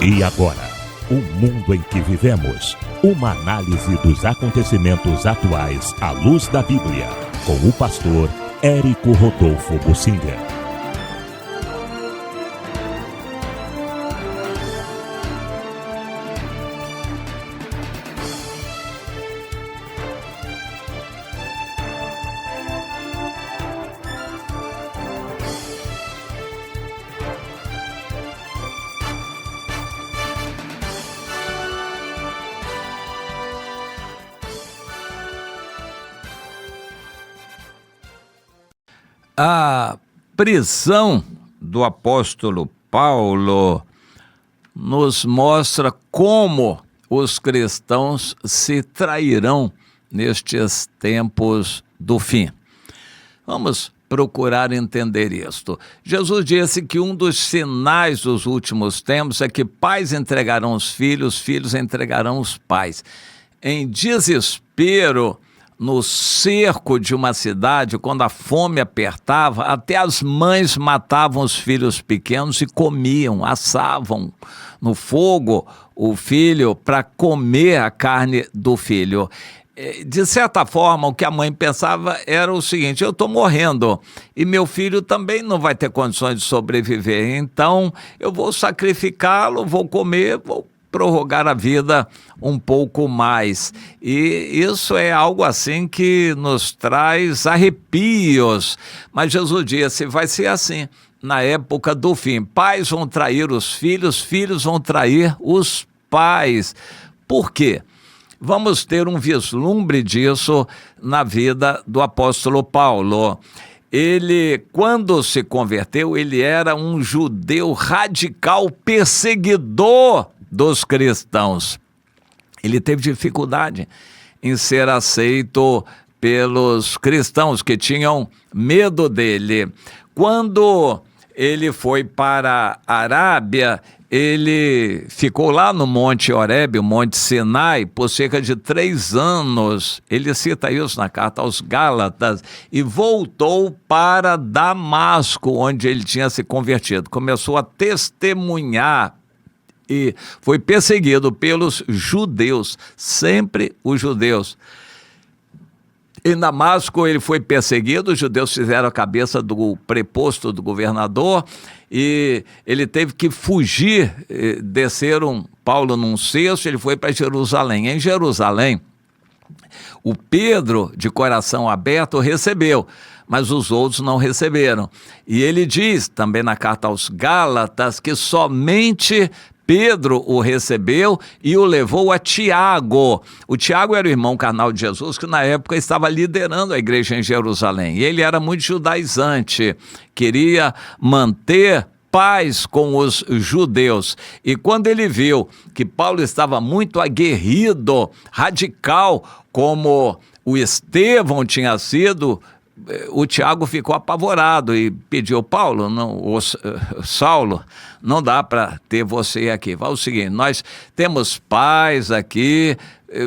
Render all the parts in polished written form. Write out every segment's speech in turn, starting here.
E agora, o mundo em que vivemos. Uma análise dos acontecimentos atuais à luz da Bíblia. Com o pastor Érico Rodolfo Bossinger. A prisão do apóstolo Paulo nos mostra como os cristãos se trairão nestes tempos do fim. Vamos procurar entender isto. Jesus disse que um dos sinais dos últimos tempos é que pais entregarão os filhos, filhos entregarão os pais. Em desespero, no cerco de uma cidade, quando a fome apertava, até as mães matavam os filhos pequenos e comiam, assavam no fogo o filho para comer a carne do filho. De certa forma, o que a mãe pensava era o seguinte: eu estou morrendo e meu filho também não vai ter condições de sobreviver, então eu vou sacrificá-lo, vou comer, vou prorrogar a vida um pouco mais. E isso é algo assim que nos traz arrepios. Mas Jesus disse, vai ser assim na época do fim. Pais vão trair os filhos, filhos vão trair os pais. Por quê? Vamos ter um vislumbre disso na vida do apóstolo Paulo. Ele, quando se converteu, ele era um judeu radical, perseguidor dos cristãos. Ele teve dificuldade em ser aceito pelos cristãos que tinham medo dele. Quando ele foi para a Arábia, ele ficou lá no Monte Horebe, o Monte Sinai, por cerca de 3 anos. Ele cita isso na carta aos Gálatas e voltou para Damasco, onde ele tinha se convertido. Começou a testemunhar e foi perseguido pelos judeus, sempre os judeus. Em Damasco ele foi perseguido, os judeus fizeram a cabeça do preposto do governador e ele teve que fugir, desceram Paulo num cesto, ele foi para Jerusalém. Em Jerusalém, o Pedro, de coração aberto, recebeu, mas os outros não receberam. E ele diz, também na carta aos Gálatas, que somente Pedro o recebeu e o levou a Tiago. O Tiago era o irmão carnal de Jesus, que na época estava liderando a igreja em Jerusalém. E ele era muito judaizante, queria manter paz com os judeus. E quando ele viu que Paulo estava muito aguerrido, radical, como o Estevão tinha sido, o Tiago ficou apavorado e pediu: Paulo, Saulo, não dá para ter você aqui. Vai o seguinte, nós temos paz aqui,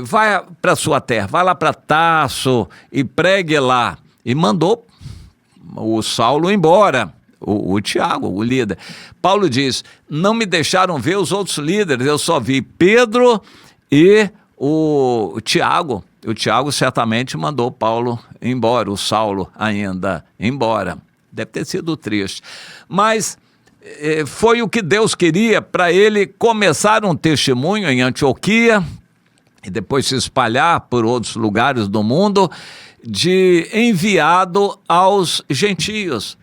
vai para sua terra, vai lá para Tarso e pregue lá. E mandou o Saulo embora, o Tiago, o líder. Paulo diz, não me deixaram ver os outros líderes, eu só vi Pedro e o Tiago. O Tiago certamente mandou Paulo embora, o Saulo ainda embora. Deve ter sido triste. Mas foi o que Deus queria para ele começar um testemunho em Antioquia e depois se espalhar por outros lugares do mundo, de enviado aos gentios.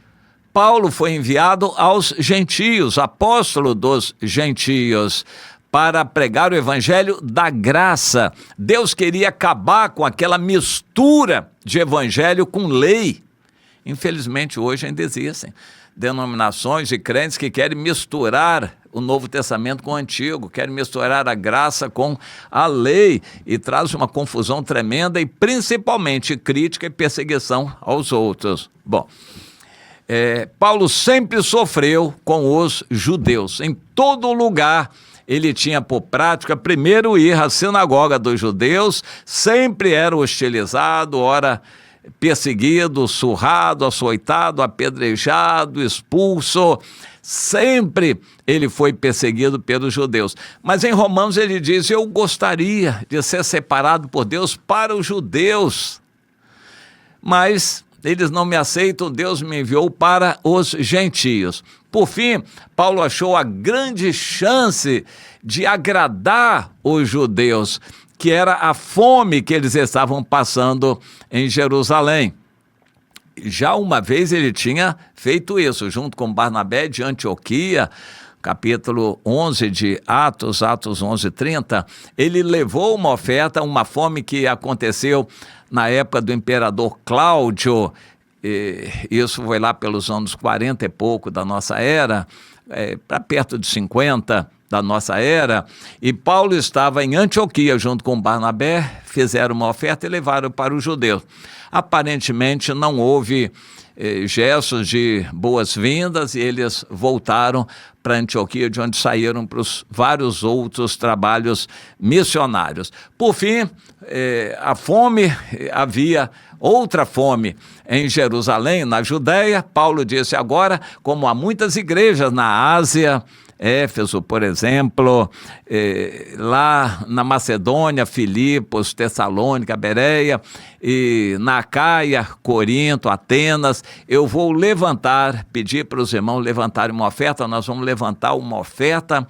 Paulo foi enviado aos gentios, apóstolo dos gentios, para pregar o evangelho da graça. Deus queria acabar com aquela mistura de evangelho com lei. Infelizmente hoje ainda existem denominações e crentes que querem misturar o Novo Testamento com o Antigo, querem misturar a graça com a lei e traz uma confusão tremenda e principalmente crítica e perseguição aos outros. Bom, Paulo sempre sofreu com os judeus. Em todo lugar ele tinha por prática primeiro ir à sinagoga dos judeus, sempre era hostilizado, ora perseguido, surrado, açoitado, apedrejado, expulso, Sempre ele foi perseguido pelos judeus. Mas em Romanos ele diz: eu gostaria de ser separado por Deus para os judeus, mas eles não me aceitam, Deus me enviou para os gentios. Por fim, Paulo achou a grande chance de agradar os judeus, que era a fome que eles estavam passando em Jerusalém. Já uma vez ele tinha feito isso, junto com Barnabé de Antioquia, capítulo 11 de Atos 11:30, ele levou uma oferta, uma fome que aconteceu na época do imperador Cláudio, isso foi lá pelos anos 40 e pouco da nossa era, para perto de 50 da nossa era, e Paulo estava em Antioquia junto com Barnabé, fizeram uma oferta e levaram para os judeus. Aparentemente não houve gestos de boas-vindas e eles voltaram para Antioquia, de onde saíram para os vários outros trabalhos missionários. Por fim, a fome, havia outra fome em Jerusalém, na Judéia. Paulo disse: agora, como há muitas igrejas na Ásia, Éfeso, por exemplo, lá na Macedônia, Filipos, Tessalônica, Bereia, e na Acaia, Corinto, Atenas, eu vou pedir para os irmãos levantarem uma oferta. Nós vamos levantar uma oferta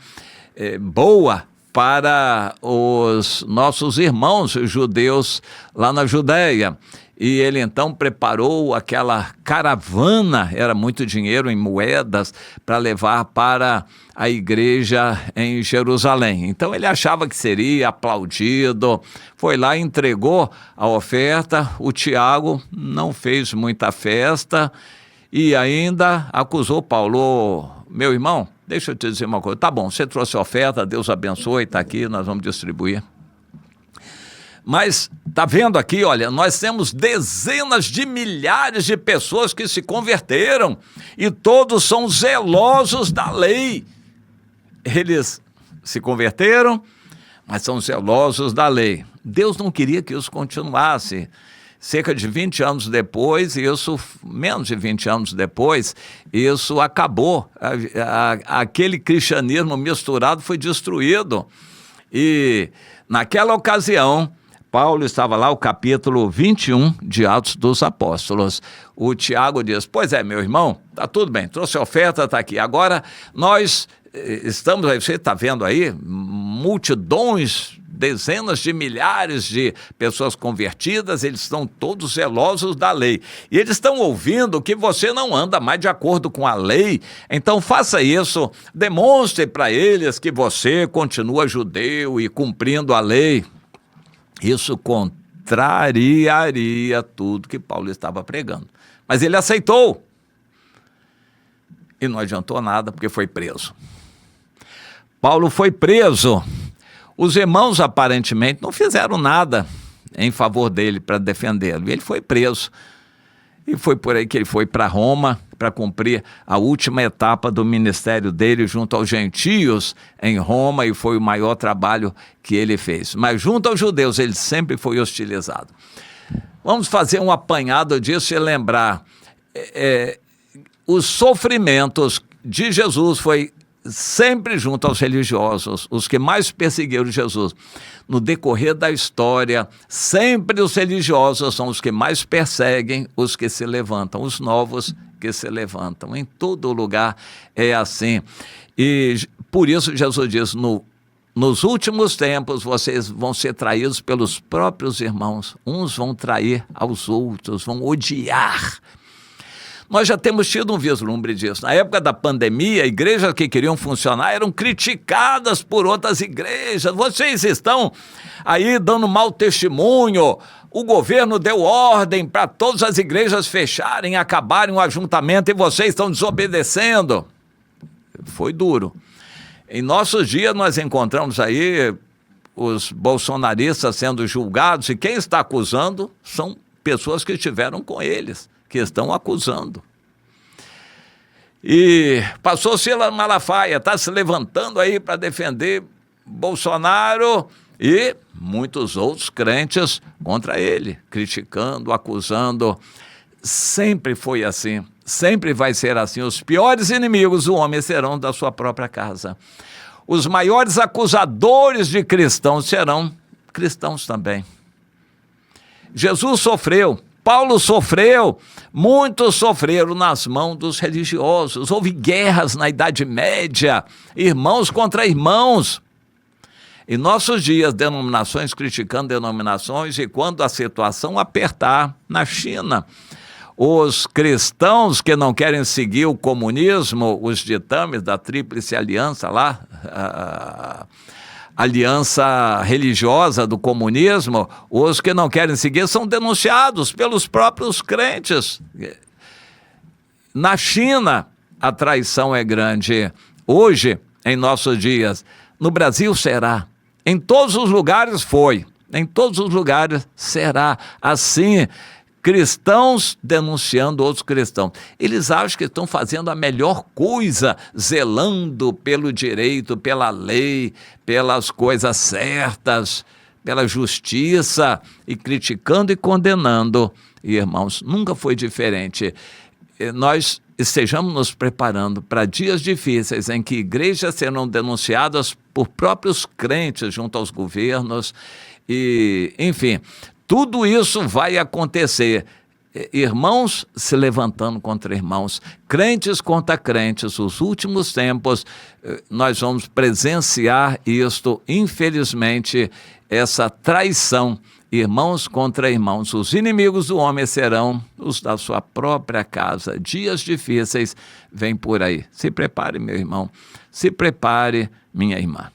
boa para os nossos irmãos judeus lá na Judéia. E ele então preparou aquela caravana, era muito dinheiro em moedas, para levar para a igreja em Jerusalém. Então ele achava que seria aplaudido, foi lá e entregou a oferta. O Tiago não fez muita festa e ainda acusou Paulo: meu irmão, deixa eu te dizer uma coisa, tá bom, você trouxe a oferta, Deus abençoe, está aqui, nós vamos distribuir. Mas está vendo aqui, olha, nós temos dezenas de milhares de pessoas que se converteram e todos são zelosos da lei. Eles se converteram, mas são zelosos da lei. Deus não queria que isso continuasse. Cerca de 20 anos depois, menos de 20 anos depois, isso acabou. Aquele cristianismo misturado foi destruído. E naquela ocasião, Paulo estava lá, o capítulo 21 de Atos dos Apóstolos. O Tiago diz: pois é, meu irmão, tá tudo bem, trouxe a oferta, está aqui. Agora nós estamos aí, você está vendo aí, multidões, dezenas de milhares de pessoas convertidas, eles estão todos zelosos da lei. E eles estão ouvindo que você não anda mais de acordo com a lei, então faça isso, demonstre para eles que você continua judeu e cumprindo a lei. Isso contrariaria tudo que Paulo estava pregando. Mas ele aceitou. E não adiantou nada, porque foi preso. Paulo foi preso. Os irmãos, aparentemente, não fizeram nada em favor dele para defendê-lo. E ele foi preso. E foi por aí que ele foi para Roma, para cumprir a última etapa do ministério dele junto aos gentios em Roma, e foi o maior trabalho que ele fez. Mas junto aos judeus ele sempre foi hostilizado. Vamos fazer um apanhado disso e lembrar. Os sofrimentos de Jesus foi sempre junto aos religiosos, os que mais perseguiram Jesus. No decorrer da história, sempre os religiosos são os que mais perseguem os que se levantam, os novos que se levantam. Em todo lugar é assim. E por isso Jesus diz: nos últimos tempos vocês vão ser traídos pelos próprios irmãos. Uns vão trair aos outros, vão odiar. Nós já temos tido um vislumbre disso. Na época da pandemia, igrejas que queriam funcionar eram criticadas por outras igrejas. Vocês estão aí dando mau testemunho. O governo deu ordem para todas as igrejas fecharem, acabarem o ajuntamento, e vocês estão desobedecendo. Foi duro. Em nossos dias nós encontramos aí os bolsonaristas sendo julgados, e quem está acusando são pessoas que estiveram com eles, que estão acusando. E pastor Silas Malafaia está se levantando aí para defender Bolsonaro, e muitos outros crentes contra ele, criticando, acusando. Sempre foi assim, Sempre vai ser assim. Os piores inimigos do homem serão da sua própria casa. Os maiores acusadores de cristãos serão cristãos também. Jesus sofreu, Paulo sofreu, muitos sofreram nas mãos dos religiosos. Houve guerras na Idade Média, irmãos contra irmãos. Em nossos dias, denominações criticando denominações, e quando a situação apertar, na China, os cristãos que não querem seguir o comunismo, os ditames da Tríplice Aliança lá, a aliança religiosa do comunismo, os que não querem seguir são denunciados pelos próprios crentes. Na China, a traição é grande. Hoje, em nossos dias, no Brasil será. Em todos os lugares foi. Em todos os lugares será assim. Cristãos denunciando outros cristãos. Eles acham que estão fazendo a melhor coisa, zelando pelo direito, pela lei, pelas coisas certas, pela justiça, e criticando e condenando. E, irmãos, nunca foi diferente. Nós estejamos nos preparando para dias difíceis em que igrejas serão denunciadas por próprios crentes junto aos governos e, enfim, tudo isso vai acontecer. Irmãos se levantando contra irmãos, crentes contra crentes. Os últimos tempos, nós vamos presenciar isto, infelizmente, essa traição. Irmãos contra irmãos. Os inimigos do homem serão os da sua própria casa. Dias difíceis vêm por aí. Se prepare, meu irmão. Se prepare, minha irmã.